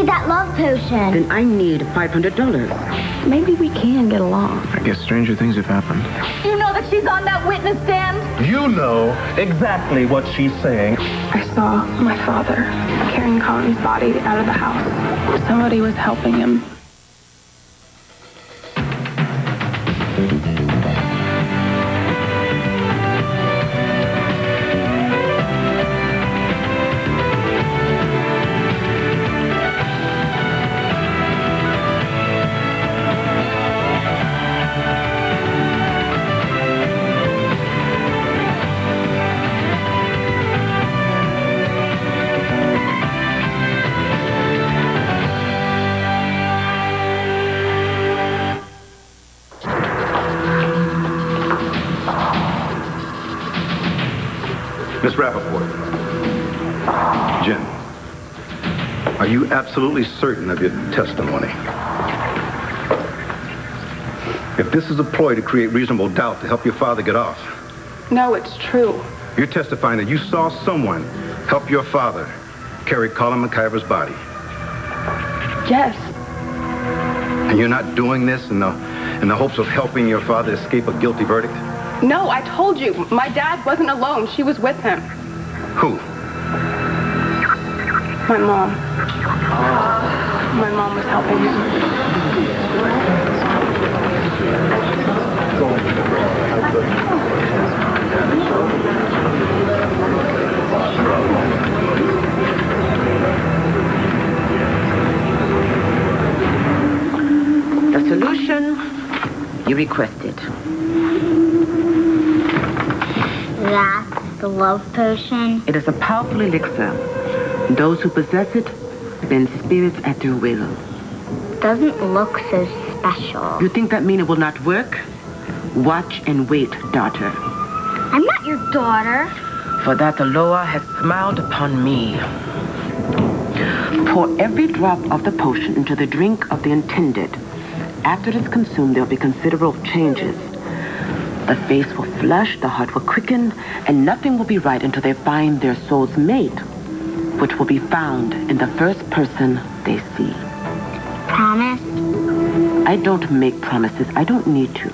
need that love potion. Then I need $500. Maybe we can get along. I guess stranger things have happened. You know that she's on that witness stand? You know exactly what she's saying. I saw my father carrying Colin's body out of the house. Somebody was helping him. Miss Rappaport. Jim, are you absolutely certain of your testimony? If this is a ploy to create reasonable doubt to help your father get off. No, it's true. You're testifying that you saw someone help your father carry Colin McIver's body. Yes. And you're not doing this in the hopes of helping your father escape a guilty verdict? No, I told you. My dad wasn't alone. She was with him. Who? My mom. My mom was helping him. The solution you requested. That's the love potion. It is a powerful elixir. Those who possess it bend spirits at their will. Doesn't look so special. You think that means it will not work? Watch and wait, daughter. I'm not your daughter. For that the Loa has smiled upon me. Pour every drop of the potion into the drink of the intended. After it is consumed, there will be considerable changes. The face will flush, the heart will quicken, and nothing will be right until they find their soul's mate, which will be found in the first person they see. Promise? I don't make promises. I don't need to.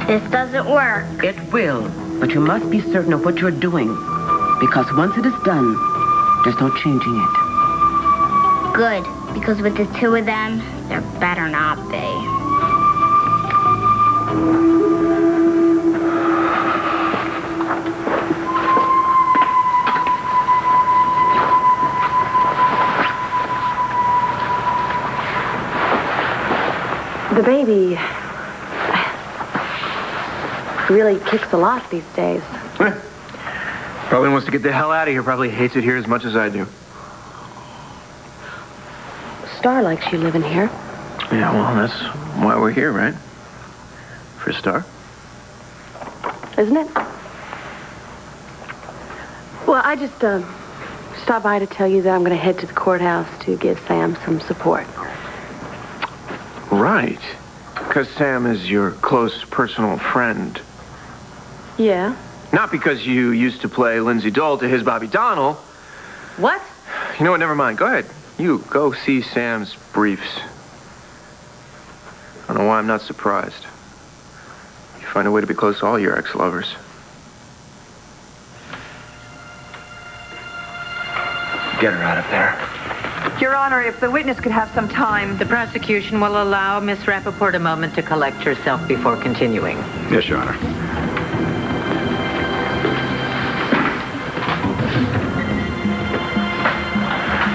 This doesn't work. It will, but you must be certain of what you're doing, because once it is done, there's no changing it. Good, because with the two of them, there better not be. The baby really kicks a lot these days. Probably wants to get the hell out of here. Probably hates it here as much as I do. Star likes you living here. Yeah, well, that's why we're here, right? For a start. Isn't it? Well, I just stopped by to tell you that I'm going to head to the courthouse to give Sam some support. Right. Because Sam is your close personal friend. Yeah? Not because you used to play Lindsay Dole to his Bobby Donnell. What? You know what? Never mind. Go ahead. You go see Sam's briefs. I don't know why I'm not surprised. You find a way to be close to all your ex-lovers. Get her out of there. Your Honor, if the witness could have some time. The prosecution will allow Miss Rappaport a moment to collect herself before continuing. Yes, Your Honor.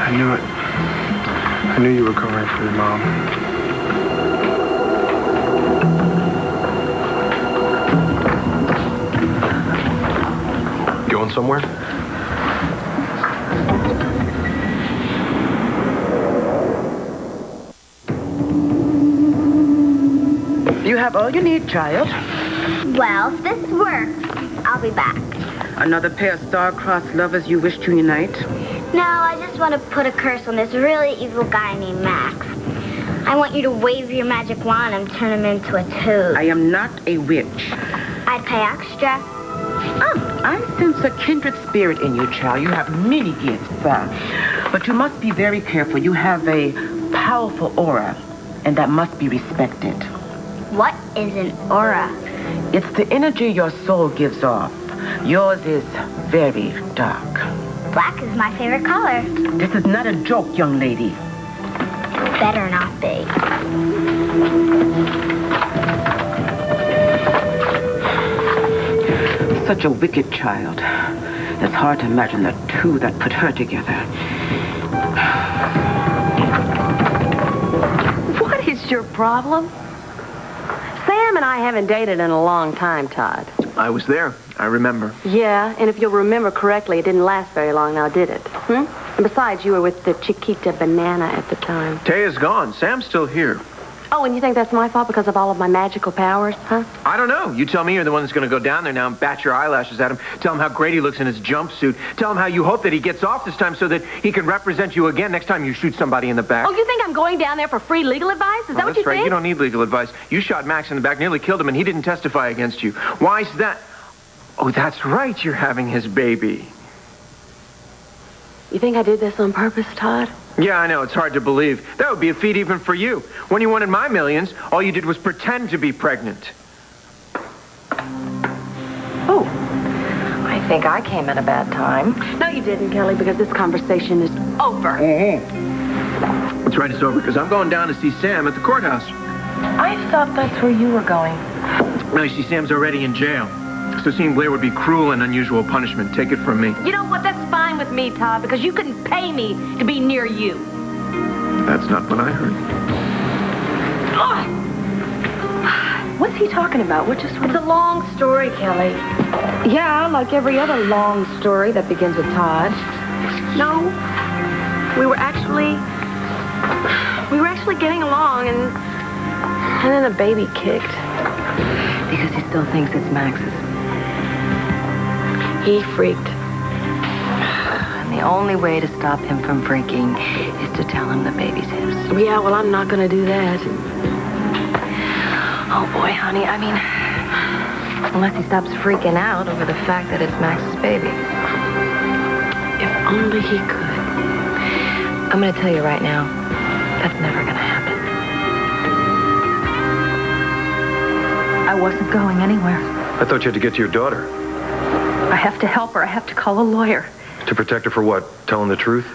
I knew it. I knew you were covering for your mom. Going somewhere? You have all you need, child. Well, if this works, I'll be back. Another pair of star-crossed lovers you wish to unite? No, I just want to put a curse on this really evil guy named Max. I want you to wave your magic wand and turn him into a toad. I am not a witch. I'd pay extra. Oh, I sense a kindred spirit in you, child. You have many gifts. But you must be very careful. You have a powerful aura, and that must be respected. What is an aura? It's the energy your soul gives off. Yours is very dark. Black is my favorite color. This is not a joke, young lady. Better not be. Such a wicked child. It's hard to imagine the two that put her together. What is your problem? Sam and I haven't dated in a long time, Todd. I was there. I remember. Yeah, and if you'll remember correctly, it didn't last very long now, did it? And besides, you were with the Chiquita Banana at the time. Taya's gone. Sam's still here. Oh, and you think that's my fault because of all of my magical powers, huh? I don't know. You tell me. You're the one that's going to go down there now and bat your eyelashes at him. Tell him how great he looks in his jumpsuit. Tell him how you hope that he gets off this time so that he can represent you again next time you shoot somebody in the back. Oh, you think I'm going down there for free legal advice? Is that what you That's right. think? You don't need legal advice. You shot Max in the back, nearly killed him, and he didn't testify against you. Why's that? Oh, that's right. You're having his baby. You think I did this on purpose, Todd? Yeah, I know. It's hard to believe. That would be a feat even for you. When you wanted my millions, all you did was pretend to be pregnant. Oh, I think I came at a bad time. No, you didn't, Kelly, because this conversation is over. That's right. It's over because I'm going down to see Sam at the courthouse. I thought that's where you were going. No, you see, Sam's already in jail. So seeing Blair would be cruel and unusual punishment. Take it from me. You know what? That's fine with me, Todd, because you couldn't pay me to be near you. That's not what I heard. What's he talking about? It's a long story, Kelly. Yeah, like every other long story that begins with Todd. No, we were actually getting along, and then a baby kicked. Because he still thinks it's Max's. He freaked. And the only way to stop him from freaking is to tell him the baby's his. Yeah, well, I'm not going to do that. Oh, boy, honey, I mean, unless he stops freaking out over the fact that it's Max's baby. If only he could. I'm going to tell you right now, that's never going to happen. I wasn't going anywhere. I thought you had to get to your daughter. I have to help her. I have to call a lawyer. To protect her for what? Telling the truth?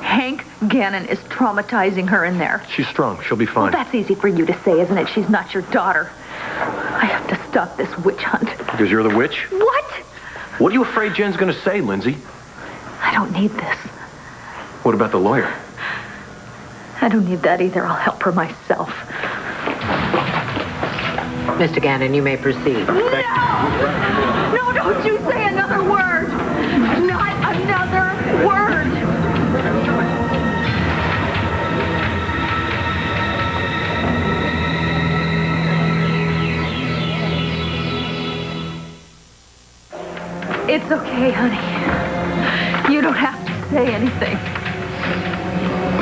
Hank Gannon is traumatizing her in there. She's strong. She'll be fine. Well, that's easy for you to say, isn't it? She's not your daughter. I have to stop this witch hunt. Because you're the witch? What? What are you afraid Jen's going to say, Lindsay? I don't need this. What about the lawyer? I don't need that either. I'll help her myself. Mr. Gannon, you may proceed. No! No, don't you say another word! Not another word! It's okay, honey. You don't have to say anything.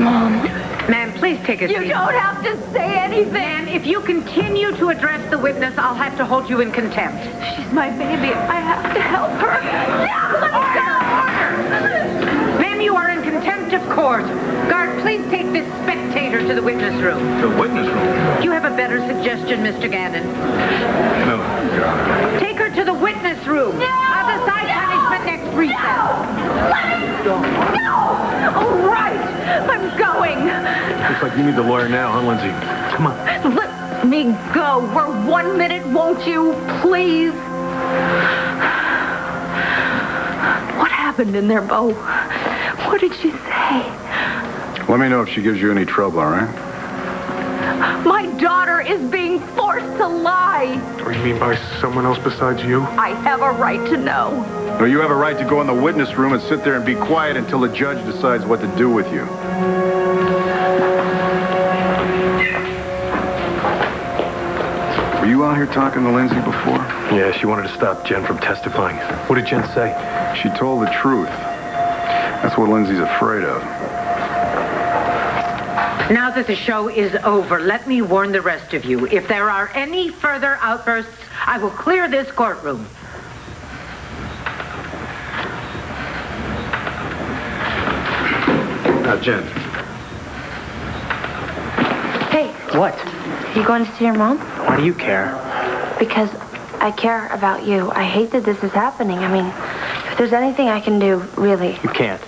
Mom. Ma'am, please take a seat. You don't have to say anything. Ma'am, if you continue to address the witness, I'll have to hold you in contempt. She's my baby. I have to help her. Order! Ma'am, you are in contempt of court. Guard, please take this spectator to the witness room. The witness room? Do you have a better suggestion, Mr. Gannon? No. Take her to the witness room. No! I'll decide punishment next recess. No! All right. I'm going. Looks like you need the lawyer now, huh, Lindsay? Come on. Let me go for 1 minute, won't you, please? What happened in there, Bo? What did she say? Let me know if she gives you any trouble, all right? My daughter is being forced to lie. What do you mean by someone else besides you? I have a right to know. No, you have a right to go in the witness room and sit there and be quiet until the judge decides what to do with you. Were you out here talking to Lindsay before? Yeah, she wanted to stop Jen from testifying. What did Jen say? She told the truth. That's what Lindsay's afraid of. Now that the show is over, let me warn the rest of you. If there are any further outbursts, I will clear this courtroom. Jen. Hey, What? you going to see your mom? Why do you care? Because I care about you. I hate that this is happening. I mean, if there's anything I can do, really. You can't.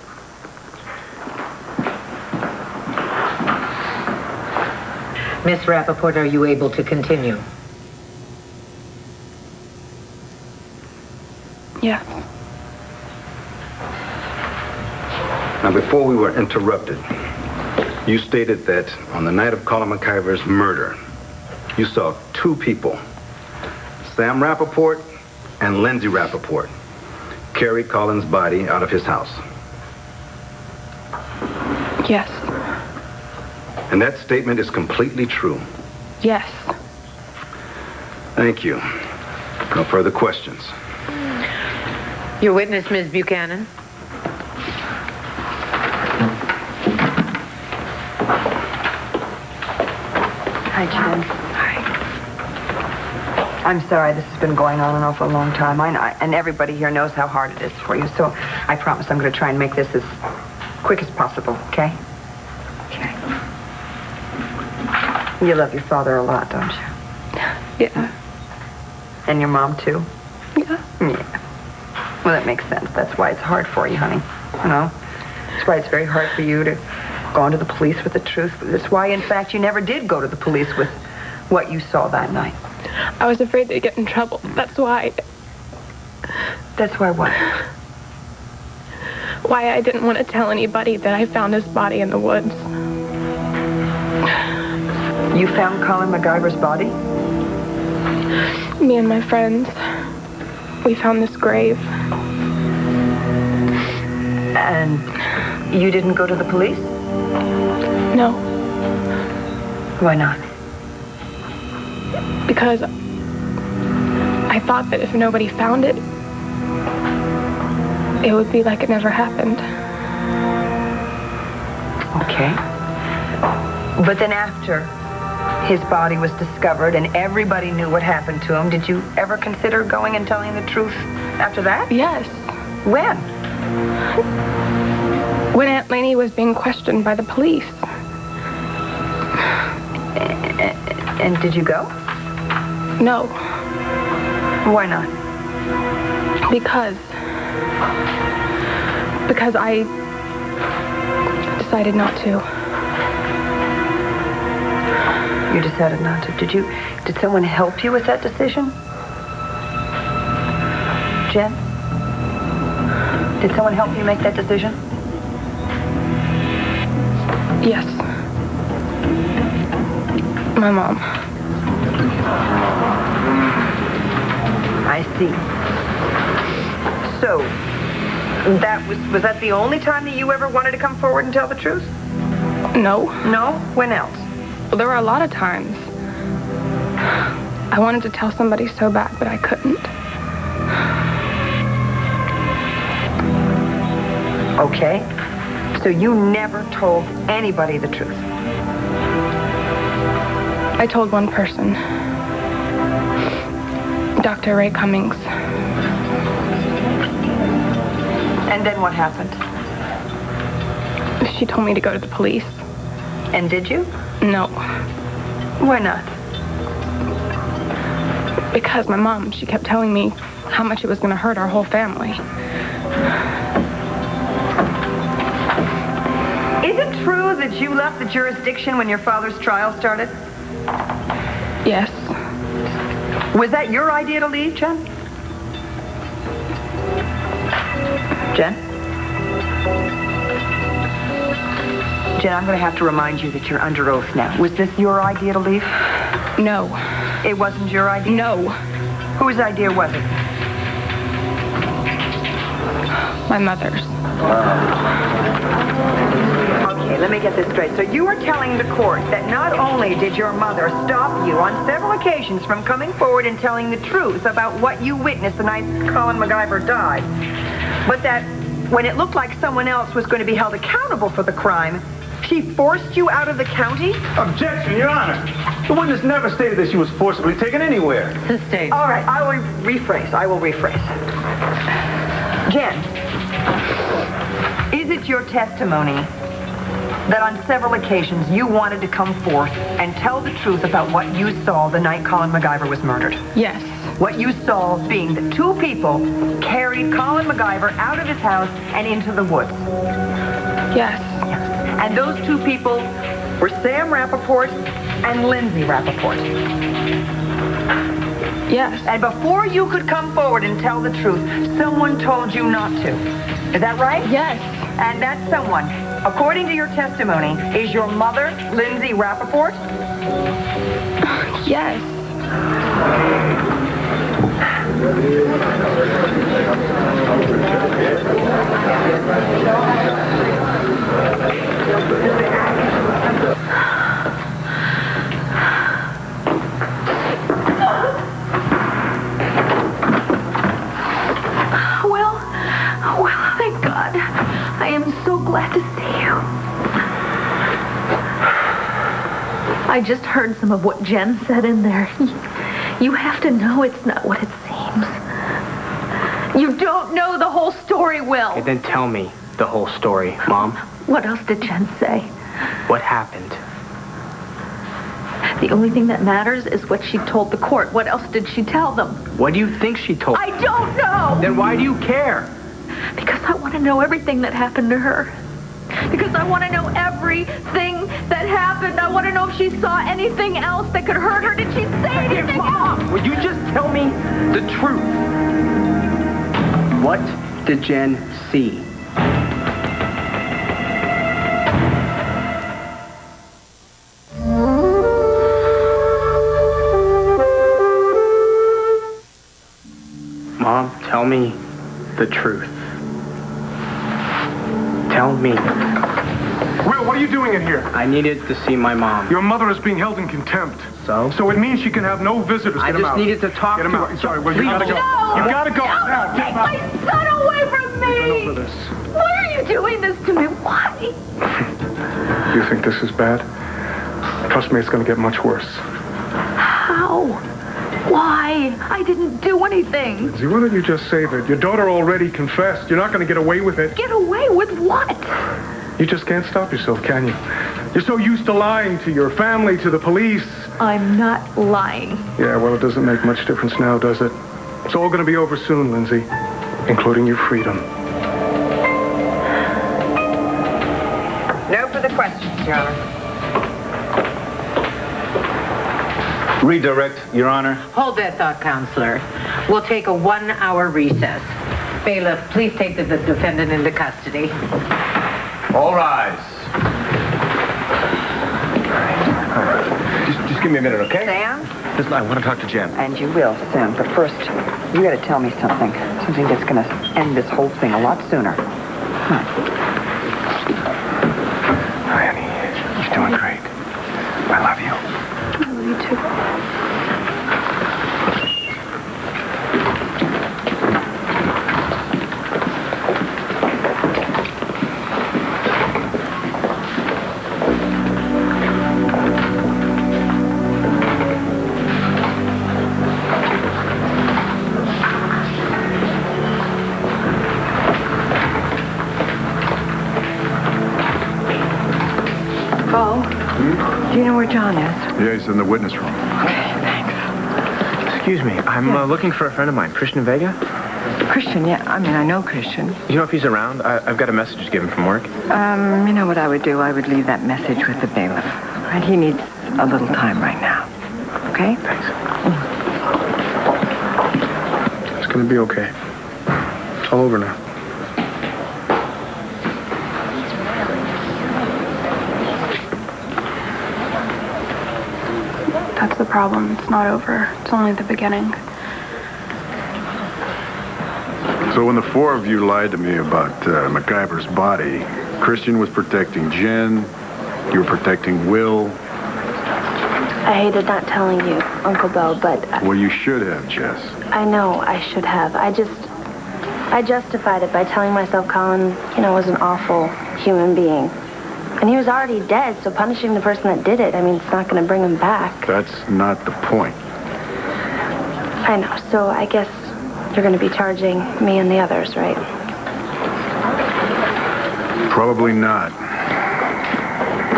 Miss Rappaport, are you able to continue? Yeah. Now, before we were interrupted, you stated that on the night of Colin McIver's murder, you saw two people, Sam Rappaport and Lindsay Rappaport, carry Colin's body out of his house. Yes. And that statement is completely true. Yes. Thank you. No further questions. Your witness, Ms. Buchanan. Hi, Jen. Hi. I'm sorry this has been going on an awful long time. And everybody here knows how hard it is for you. So I promise I'm going to try and make this as quick as possible, okay? Okay. You love your father a lot, don't you? Yeah. And your mom, too? Yeah. Yeah. Well, that makes sense. That's why it's hard for you, honey. You know? That's why it's very hard for you to go on to the police with the truth. That's why, in fact, you never did go to the police with what you saw that night. I was afraid they'd get in trouble. That's why. That's why what? Why I didn't want to tell anybody that I found his body in the woods. You found Colin McIver's body? Me and my friends, we found this grave. And you didn't go to the police? No. Why not? Because I thought that if nobody found it, it would be like it never happened. Okay. But then after his body was discovered and everybody knew what happened to him, did you ever consider going and telling the truth after that? Yes. When? When Aunt Lainey was being questioned by the police. And did you go? No. Why not? Because I decided not to. You decided not to. Did someone help you with that decision? Jen? Did someone help you make that decision? Yes. My mom. I see. So, was that the only time that you ever wanted to come forward and tell the truth? No. No? When else? Well, there were a lot of times. I wanted to tell somebody so bad, but I couldn't. Okay. So you never told anybody the truth? I told one person. Dr. Ray Cummings. And then what happened? She told me to go to the police. And did you? No. Why not? Because my mom, she kept telling me how much it was going to hurt our whole family. Is it true that you left the jurisdiction when your father's trial started? Yes. Was that your idea to leave, Jen? Jen? Jen, I'm going to have to remind you that you're under oath now. Was this your idea to leave? No. It wasn't your idea? No. Whose idea was it? My mother's. Okay, let me get this straight. So you are telling the court that not only did your mother stop you on several occasions from coming forward and telling the truth about what you witnessed the night Colin McIver died, but that when it looked like someone else was going to be held accountable for the crime, she forced you out of the county? Objection, Your Honor. The witness never stated that she was forcibly taken anywhere. Sustained. All right, I will rephrase. Jen, is it your testimony that on several occasions you wanted to come forth and tell the truth about what you saw the night Colin MacIver was murdered? Yes. What you saw being that two people carried Colin MacIver out of his house and into the woods. Yes. And those two people were Sam Rappaport and Lindsay Rappaport. Yes. And before you could come forward and tell the truth, someone told you not to. Is that right? Yes. And that someone, according to your testimony, is your mother, Lindsay Rappaport? Yes. Well, thank God. I am so glad to see you. I just heard some of what Jen said in there. You have to know it's not what it seems. You don't know the whole story, Will. Okay, then tell me the whole story, Mom. What else did Jen say? What happened? The only thing that matters is what she told the court. What else did she tell them? What do you think she told? I don't know! Then why do you care? Because I want to know everything that happened to her. Because I want to know everything that happened. I want to know if she saw anything else that could hurt her. Did she say anything else? Would you just tell me the truth? What did Jen see? Mom, tell me the truth. Tell me. Will, what are you doing in here? I needed to see my mom. Your mother is being held in contempt. So? So it means she can have no visitors. I Get him just out. needed to talk Get to him her. out. Sorry, Will, you gotta go. No! You gotta go. Now, get Take him out. my son away from me! Enough of this. Why are you doing this to me? Why? You think this is bad? Trust me, it's gonna get much worse. How? Why? I didn't do anything. Lindsay, why don't you just save it? Your daughter already confessed. You're not gonna get away with it. Get away with what? You just can't stop yourself, can you? You're so used to lying to your family, to the police. I'm not lying. Yeah, well, it doesn't make much difference now, does it? It's all gonna be over soon, Lindsay, including your freedom. No further questions, Your Honor. Redirect, Your Honor. Hold that thought, Counselor. We'll take a 1-hour recess. Bailiff, please take the defendant into custody. All rise. Just give me a minute, okay? Sam? Listen, I want to talk to Jen. And you will, Sam. But first, you got to tell me something. Something that's going to end this whole thing a lot sooner. Hi, honey. You're doing great. I love you. I love you too. Do you know where John is? Yeah, he's in the witness room. Excuse me, I'm looking for a friend of mine, Christian Vega. Christian, yeah. I mean, I know Christian. You know if he's around? I've got a message to give him from work. You know what I would do? I would leave that message with the bailiff. Right? He needs a little time right now. Okay? Thanks. It's gonna be okay. It's all over now. That's the problem. It's not over. It's only the beginning. So when the four of you lied to me about MacIver's body, Christian was protecting Jen, you were protecting Will. I hated not telling you, Uncle Bill, but Well, you should have, Jess. I know I should have. I justified it by telling myself Colin, was an awful human being. And he was already dead, so punishing the person that did it, it's not going to bring him back. That's not the point. I know, so I guess you're going to be charging me and the others, right? Probably not.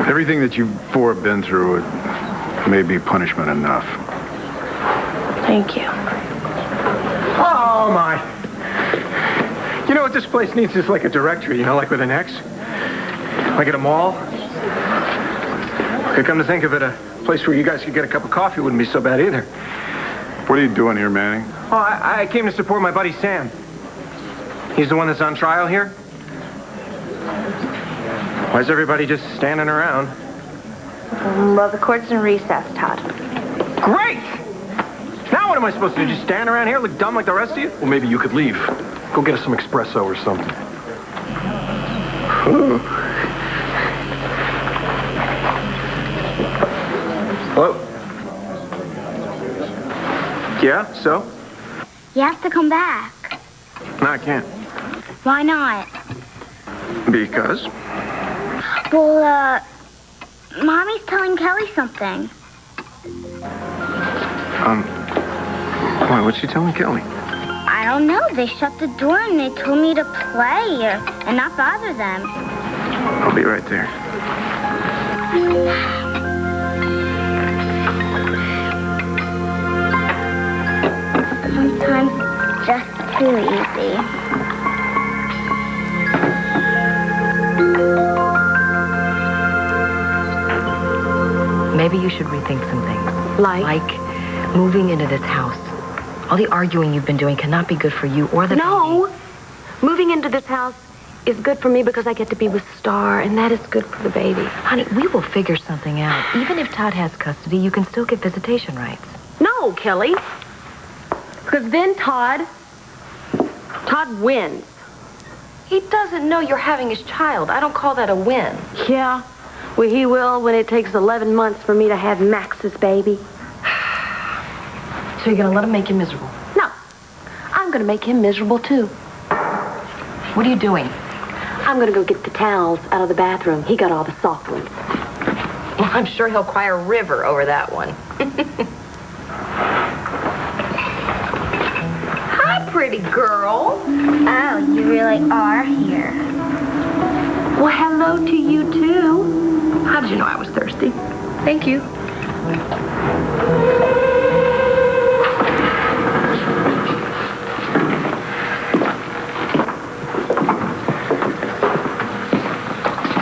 Everything that you four have been through, it may be punishment enough. Thank you. Oh, my. You know what this place needs is like a directory, you know, like with an X? Like at a mall? Okay, come to think of it, a place where you guys could get a cup of coffee wouldn't be so bad either. What are you doing here, Manning? Oh, I came to support my buddy Sam. He's the one that's on trial here. Why is everybody just standing around? Well, the court's in recess, Todd. Great! Now what am I supposed to do? Just stand around here, look dumb like the rest of you? Well, maybe you could leave. Go get us some espresso or something. Hello? Yeah, so? You have to come back. No, I can't. Why not? Because? Well, Mommy's telling Kelly something. Why, what's she telling Kelly? I don't know. They shut the door and they told me to play and not bother them. I'll be right there. Sometimes it's just too easy. Maybe you should rethink some things. Like moving into this house. All the arguing you've been doing cannot be good for you or the No. baby. Moving into this house is good for me because I get to be with Star, and that is good for the baby. Honey, we will figure something out. Even if Todd has custody, you can still get visitation rights. No, Kelly. Because then Todd wins. He doesn't know you're having his child. I don't call that a win. Yeah. Well, he will when it takes 11 months for me to have Max's baby. So you're going to let him make you miserable? No. I'm going to make him miserable, too. What are you doing? I'm going to go get the towels out of the bathroom. He got all the soft ones. Well, I'm sure he'll cry a river over that one. Hi, pretty girl. Oh, you really are here. Well, hello to you, too. How did you know I was thirsty? Thank you.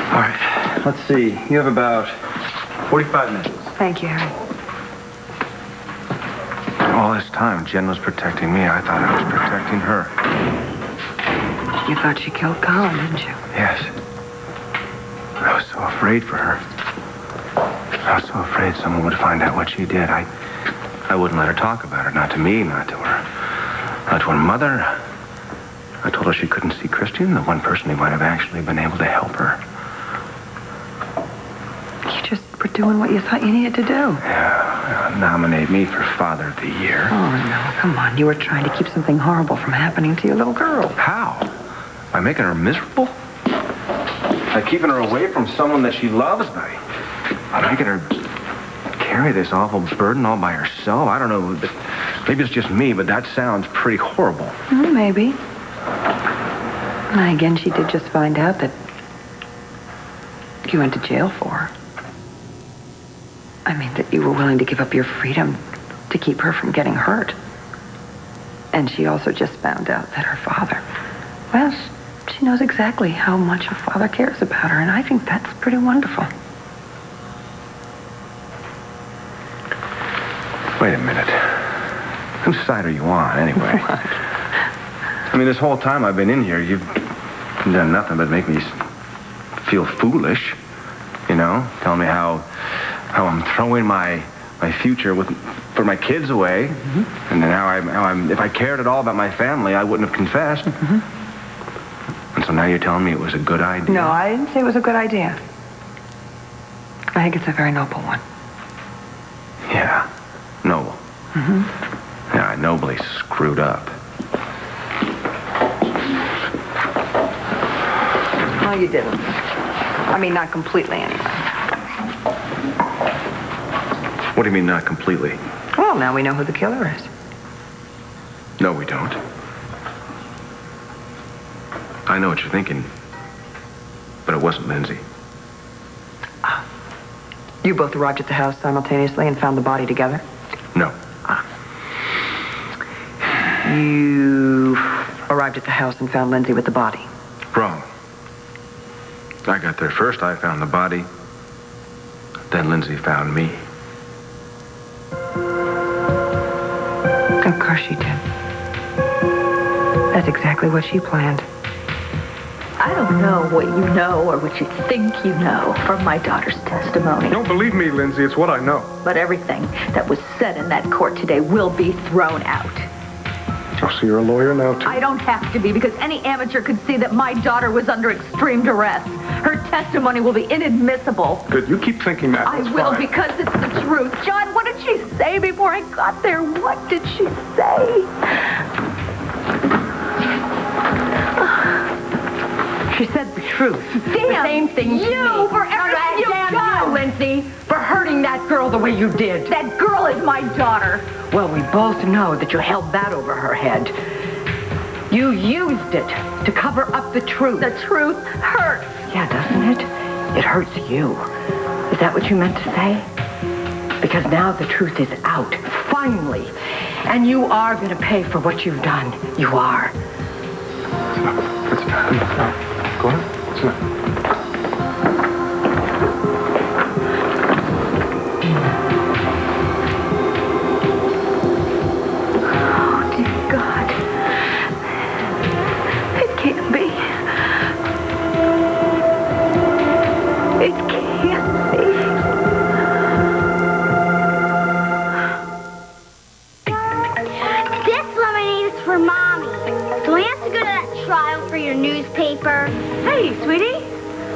All right, let's see. You have about 45 minutes. Thank you, Harry. All this time, Jen was protecting me. I thought I was protecting her. You thought she killed Colin, didn't you? Yes. I was so afraid for her. I was so afraid someone would find out what she did. I wouldn't let her talk about it. Not to me, not to her mother. I told her she couldn't see Christian, the one person who might have actually been able to help her. You just were doing what you thought you needed to do. Yeah, nominate me for Father of the Year. Oh, no, come on. You were trying to keep something horrible from happening to your little girl. How? By making her miserable? By keeping her away from someone that she loves? By making her carry this awful burden all by herself? I don't know. Maybe it's just me, but that sounds pretty horrible. Well, maybe. And again, she did just find out that you went to jail for her. I mean, that you were willing to give up your freedom to keep her from getting hurt. And she also just found out that her father, well, she knows exactly how much her father cares about her, and I think that's pretty wonderful. Wait a minute. Whose side are you on, anyway? What? I mean, this whole time I've been in here, you've done nothing but make me feel foolish. You know? Telling me how I'm throwing my future for my kids away. Mm-hmm. And then how I'm, if I cared at all about my family, I wouldn't have confessed. Mm-hmm. And so now you're telling me it was a good idea? No, I didn't say it was a good idea. I think it's a very noble one. Yeah, noble. Mm-hmm. Yeah, I nobly screwed up. No, you didn't. I mean, not completely, anyway. What do you mean, not completely? Well, now we know who the killer is. No, we don't. I know what you're thinking, but it wasn't Lindsay. You both arrived at the house simultaneously and found the body together? No. You arrived at the house and found Lindsay with the body? Wrong. I got there first. I found the body. Then Lindsay found me. Of course she did. That's exactly what she planned. I don't know what you know or what you think you know from my daughter's testimony. Don't believe me, Lindsay. It's what I know. But everything that was said in that court today will be thrown out. Oh, so you're a lawyer now, too? I don't have to be, because any amateur could see that my daughter was under extreme duress. Her testimony will be inadmissible. Good. You keep thinking that. I That's will, fine. because it's the truth. John, what did she say before I got there? What did she say? She said the truth. Damn, the same thing you to me. for everything you've Damn done. you, Lindsay, for hurting that girl the way you did. That girl is my daughter. Well, we both know that you held that over her head. You used it to cover up the truth. The truth hurts. Yeah, doesn't it? It hurts you. Is that what you meant to say? Because now the truth is out, finally. And you are going to pay for what you've done. You are. It's not. No. Go on. It's not. Oh, dear God. It can't be. It can't be. This lemonade is for Mommy. Do I have to go to that trial for your newspaper? Hey, sweetie.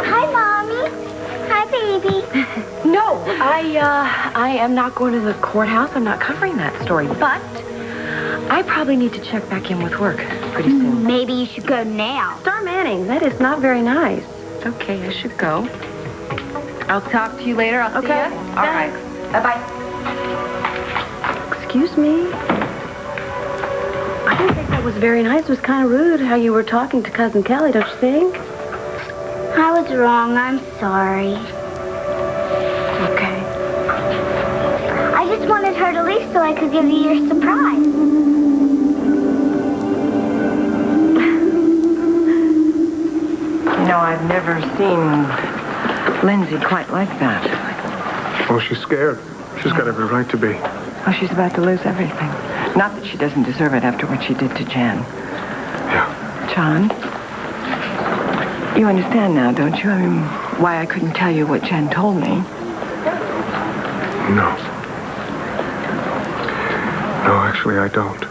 Hi, Mommy. Hi, baby. No, I am not going to the courthouse. I'm not covering that story. But I probably need to check back in with work pretty soon. Maybe you should go now. Star Manning, that is not very nice. Okay, I should go. I'll talk to you later. I'll see you. All right. Bye-bye. Excuse me. I didn't think that was very nice. It was kind of rude how you were talking to Cousin Kelly, don't you think? I was wrong. I'm sorry. Okay. I just wanted her to leave so I could give you your surprise. You know, I've never seen Lindsay quite like that. Oh, she's scared. She's got every right to be. Well, she's about to lose everything. Not that she doesn't deserve it after what she did to Jan. Yeah. John, you understand now, don't you? I mean, why I couldn't tell you what Jan told me. No. No, actually, I don't.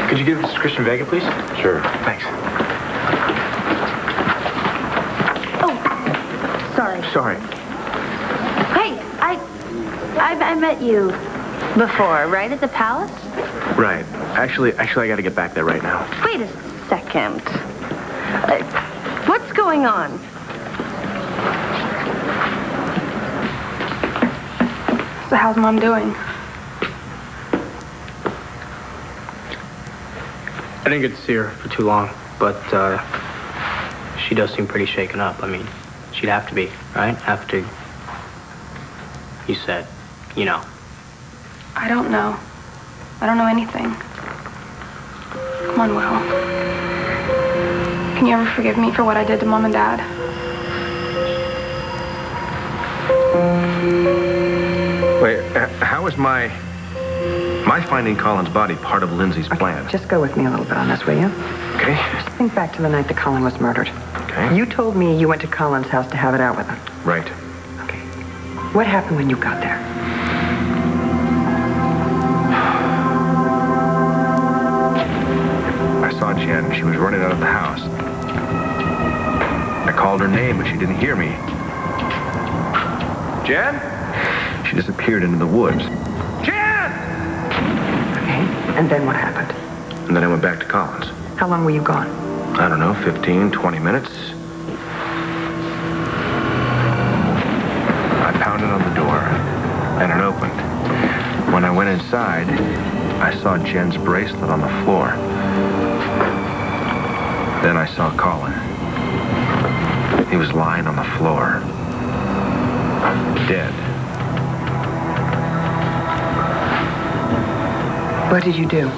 Could you give this to Christian Vega, please? Sure. Thanks. Sorry. Sorry. Hey, I met you before, right at the palace? Right. Actually, I got to get back there right now. Wait a second. What's going on? So how's Mom doing? I didn't get to see her for too long, but she does seem pretty shaken up. I mean, she'd have to be, right? Have to. You said, you know. I don't know. I don't know anything. Come on, Will. Can you ever forgive me for what I did to Mom and Dad? Wait, how is my finding Colin's body part of Lindsay's plan? Just go with me a little bit on this, will you? Okay. Just think back to the night that Colin was murdered. Okay. You told me you went to Colin's house to have it out with him. Right. Okay. What happened when you got there? I saw Jen. She was running out of the house. I called her name, but she didn't hear me. Jen? She disappeared into the woods. Jen! Okay. And then what happened? And then I went back to Colin's. How long were you gone? I don't know, 15, 20 minutes. I pounded on the door, and it opened. When I went inside, I saw Jen's bracelet on the floor. Then I saw Colin. He was lying on the floor. Dead. What did you do?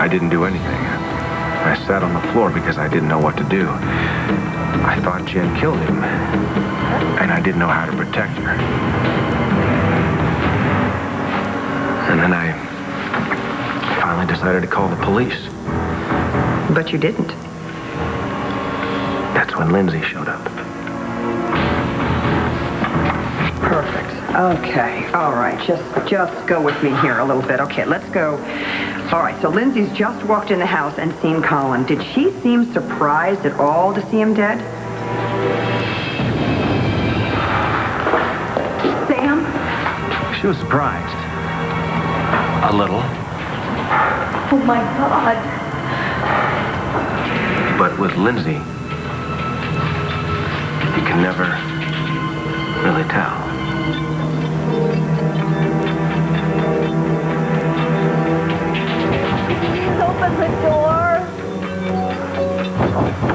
I didn't do anything. I sat on the floor because I didn't know what to do. I thought Jen killed him, and I didn't know how to protect her. And then I finally decided to call the police. But you didn't. That's when Lindsay showed up. Perfect. Okay. All right. Just go with me here a little bit. Okay, let's go. All right, so Lindsay's just walked in the house and seen Colin. Did she seem surprised at all to see him dead? Sam? She was surprised. A little. Oh, my God. But with Lindsay, you can never really tell. Open the door.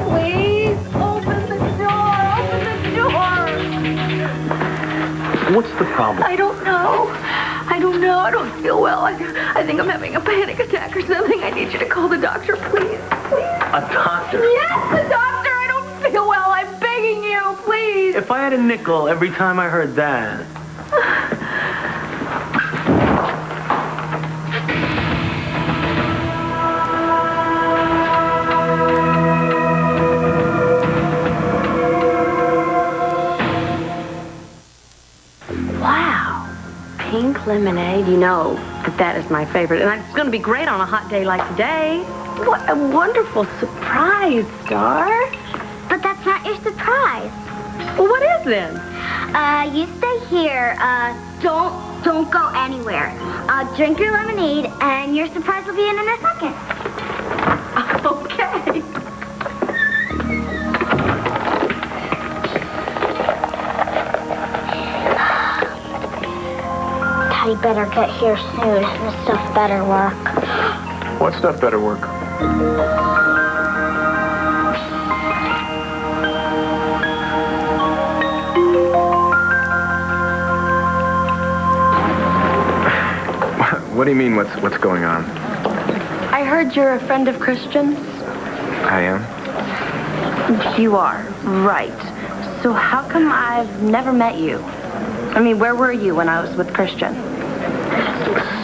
Please, open the door. Open the door. What's the problem? I don't know. I don't know. I don't feel well. I think I'm having a panic attack or something. I need you to call the doctor, please. Please. A doctor? Yes, the doctor. I don't feel well. I'm begging you, please. If I had a nickel every time I heard that. Wow. Pink lemonade. You know that is my favorite. And it's going to be great on a hot day like today. What a wonderful surprise, Star. But that's not your surprise. Well, what is then? You stay here. Don't go anywhere. Drink your lemonade, and your surprise will be in a second. Okay. Daddy better get here soon. This stuff better work. What stuff better work? What do you mean, what's going on? I heard you're a friend of Christian's. I am? You are, right. So how come I've never met you? I mean, where were you when I was with Christian?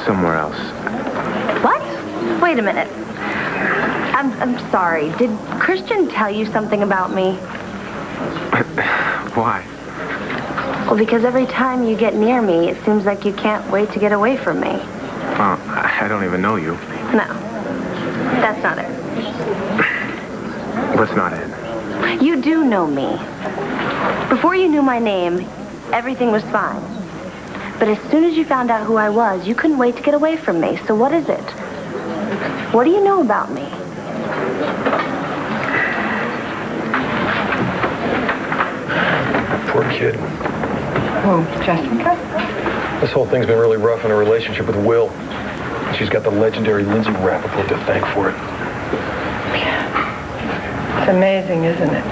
Somewhere else. What? Wait a minute. I'm sorry. Did Christian tell you something about me? Why? Well, because every time you get near me, it seems like you can't wait to get away from me. Well, I don't even know you. No. That's not it. What's not it? You do know me. Before you knew my name, everything was fine. But as soon as you found out who I was, you couldn't wait to get away from me. So what is it? What do you know about me? Poor kid. Oh, Jessica? This whole thing's been really rough in her relationship with Will. She's got the legendary Lindsay Rappaport to thank for it. It's amazing, isn't it?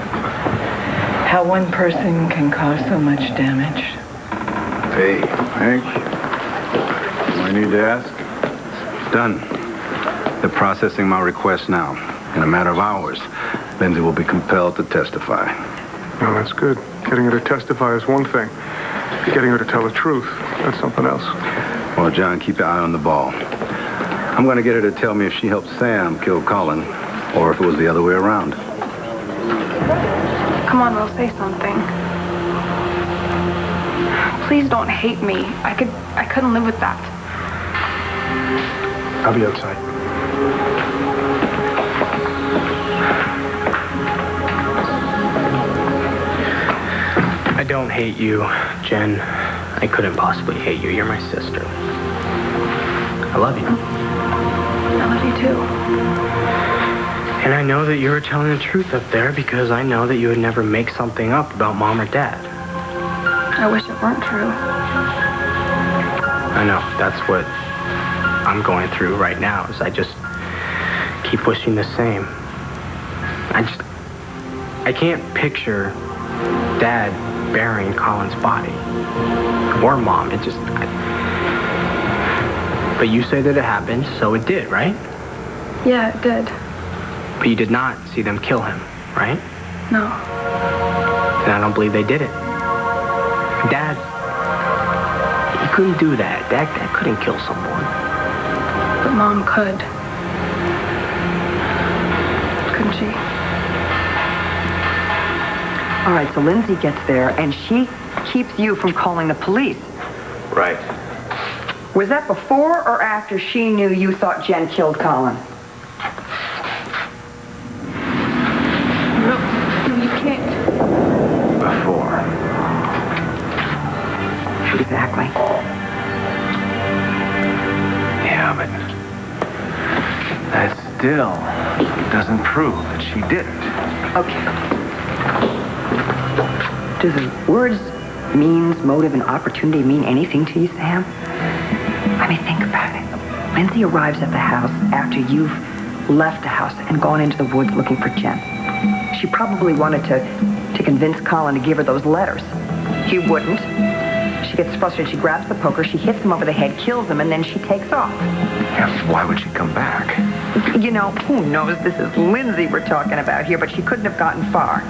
How one person can cause so much damage. Hey, Hank. Do I need to ask? Done. They're processing my request now. In a matter of hours, Lindsay will be compelled to testify. Oh, that's good. Getting her to testify is one thing. Getting her to tell the truth, that's something else. Well, John, keep your eye on the ball. I'm going to get her to tell me if she helped Sam kill Colin, or if it was the other way around. Come on, Will, say something. Please don't hate me. I couldn't live with that. I'll be outside. I don't hate you, Jen. I couldn't possibly hate you. You're my sister. I love you. I love you too. And I know that you were telling the truth up there because I know that you would never make something up about Mom or Dad. I wish it weren't true. I know. That's what I'm going through right now, is I just keep wishing the same. I can't picture Dad burying Colin's body. Or Mom. But you say that it happened, so it did, right? Yeah, it did. But you did not see them kill him, right? No. Then I don't believe they did it. Dad, he couldn't do that. Dad couldn't kill someone. But Mom could. Couldn't she? All right, so Lindsay gets there, and she keeps you from calling the police. Right. Was that before or after she knew you thought Jen killed Colin? No, you can't. Before. Exactly. Yeah, but that still doesn't prove that she didn't. Okay. Do the words means, motive, and opportunity mean anything to you, Sam? I mean, think about it. Lindsay arrives at the house after you've left the house and gone into the woods looking for Jen. She probably wanted to convince Colin to give her those letters. He wouldn't. She gets frustrated. She grabs the poker, she hits him over the head, kills him, and then she takes off. Yeah, why would she come back? You know, who knows? This is Lindsay we're talking about here, but she couldn't have gotten far.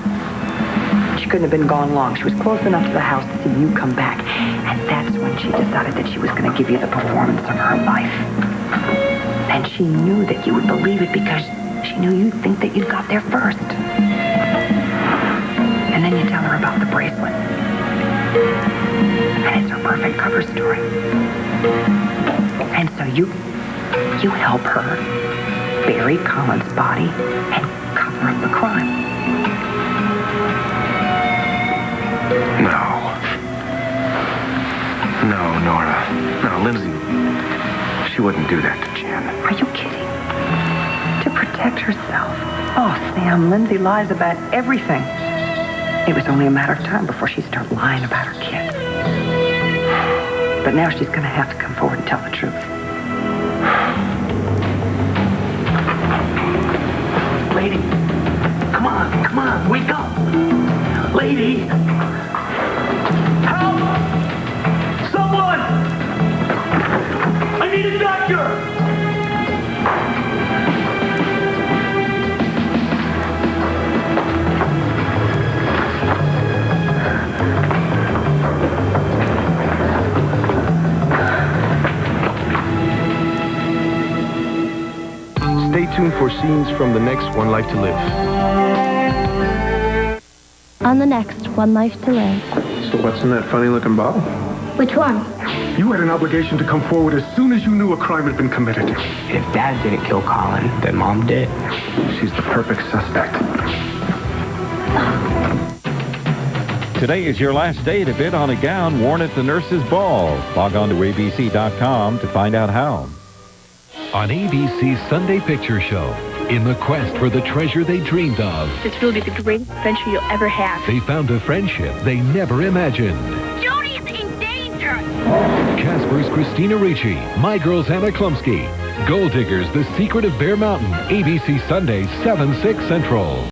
She couldn't have been gone long. She was close enough to the house to see you come back. And that's when she decided that she was going to give you the performance of her life. And she knew that you would believe it because she knew you'd think that you got there first. And then you tell her about the bracelet. And it's her perfect cover story. And so you help her bury Colin's body and cover up the crime. No, Nora. No, Lindsay, she wouldn't do that to Jen. Are you kidding? To protect herself. Oh, Sam, Lindsay lies about everything. It was only a matter of time before she'd start lying about her kid. But now she's going to have to come forward and tell the truth. Lady, come on, wake up. Lady, help! Someone! I need a doctor! Stay tuned for scenes from the next One Life to Live. On the next One Life to Live. So what's in that funny-looking bottle? Which one? You had an obligation to come forward as soon as you knew a crime had been committed. If Dad didn't kill Colin, then Mom did. She's the perfect suspect. Today is your last day to bid on a gown worn at the nurse's ball. Log on to abc.com to find out how. On ABC's Sunday Picture Show, in the quest for the treasure they dreamed of, This will be the greatest adventure you'll ever have. they found a friendship they never imagined. Jody is in danger! Casper's Christina Ricci, My Girl's Anna Klumsky, Gold Diggers, The Secret of Bear Mountain, ABC Sunday, 7/6 Central.